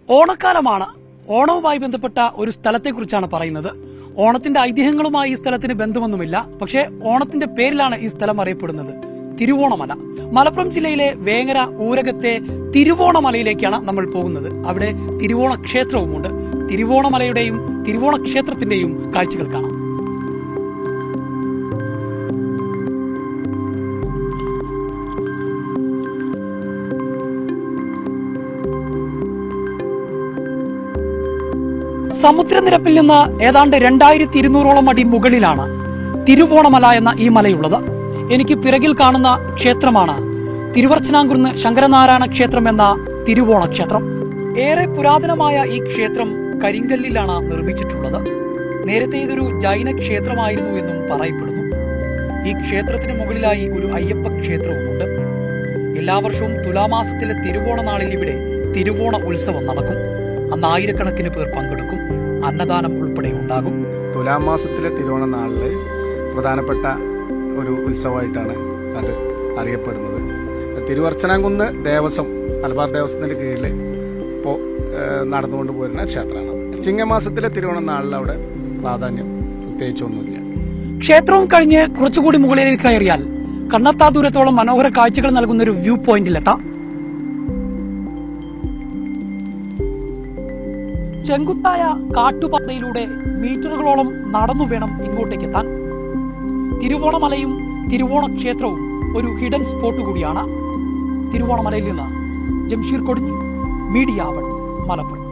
ഓണക്കാലമാണ്. ഓണവുമായി ബന്ധപ്പെട്ട ഒരു സ്ഥലത്തെക്കുറിച്ചാണ് പറയുന്നത്. ഓണത്തിന്റെ ഐതിഹ്യങ്ങളുമായി ഈ സ്ഥലത്തിന് ബന്ധമൊന്നുമില്ല. പക്ഷേ ഓണത്തിന്റെ പേരിലാണ് ഈ സ്ഥലം അറിയപ്പെടുന്നത്. തിരുവോണമല. മലപ്പുറം ജില്ലയിലെ വേങ്ങര ഊരകത്തെ തിരുവോണമലയിലേക്കാണ് നമ്മൾ പോകുന്നത്. അവിടെ തിരുവോണ ക്ഷേത്രവുമുണ്ട്. തിരുവോണമലയുടെയും തിരുവോണ ക്ഷേത്രത്തിന്റെയും കാഴ്ചകൾ കാണാം. സമുദ്രനിരപ്പിൽ നിന്ന് ഏതാണ്ട് 2200 അടി മുകളിലാണ് തിരുവോണമല എന്ന ഈ മലയുള്ളത്. എനിക്ക് പിറകിൽ കാണുന്ന ക്ഷേത്രമാണ് തിരുവർച്ചനാംകുന്ന് ശങ്കരനാരായണ ക്ഷേത്രം എന്ന തിരുവോണ ക്ഷേത്രം. ഏറെ പുരാതനമായ ഈ ക്ഷേത്രം കരിങ്കല്ലിലാണ് നിർമ്മിച്ചിട്ടുള്ളത്. നേരത്തെ ഇതൊരു ജൈന ക്ഷേത്രമായിരുന്നു എന്നും പറയപ്പെടുന്നു. ഈ ക്ഷേത്രത്തിന് മുകളിലായി ഒരു അയ്യപ്പ ക്ഷേത്രവുമുണ്ട്. എല്ലാ വർഷവും തുലാമാസത്തിലെ തിരുവോണ നാളിൽ ഇവിടെ തിരുവോണ ഉത്സവം നടക്കും. അന്ന് ആയിരക്കണക്കിന് പേർ പങ്കെടുക്കും. അന്നദാനം ഉൾപ്പെടെ ഉണ്ടാകും. തുലാമാസത്തിലെ തിരുവോണ നാളില് പ്രധാനപ്പെട്ട ഒരു ഉത്സവമായിട്ടാണ് അത് അറിയപ്പെടുന്നത്. തിരുവർച്ചനാംകുന്ന് ദേവസ്വം, മലബാർ ദേവസ്വത്തിന്റെ കീഴിൽ ഇപ്പോൾ നടന്നുകൊണ്ട് പോരുന്ന ക്ഷേത്രമാണ്. ചിങ്ങമാസത്തിലെ തിരുവോണ നാളിൽ അവിടെ പ്രാധാന്യം പ്രത്യേകിച്ചൊന്നുമില്ല. ക്ഷേത്രവും കഴിഞ്ഞ് കുറച്ചുകൂടി മുകളിലേക്ക് കയറിയാൽ കണ്ണെത്താ ദൂരത്തോളം മനോഹര കാഴ്ചകൾ നൽകുന്ന ഒരു വ്യൂ പോയിന്റിലെത്താം. ചെങ്കുത്തായ കാട്ടുപാതയിലൂടെ മീറ്ററുകളോളം നടന്നു വേണം ഇങ്ങോട്ടേക്ക് എത്താൻ. തിരുവോണമലയും തിരുവോണ ക്ഷേത്രവും ഒരു ഹിഡൻ സ്പോട്ട് കൂടിയാണ്. തിരുവോണമലയിൽ നിന്ന് ജംഷീർ കൊടിഞ്ഞി, മീഡിയ 1, മലപ്പുറം.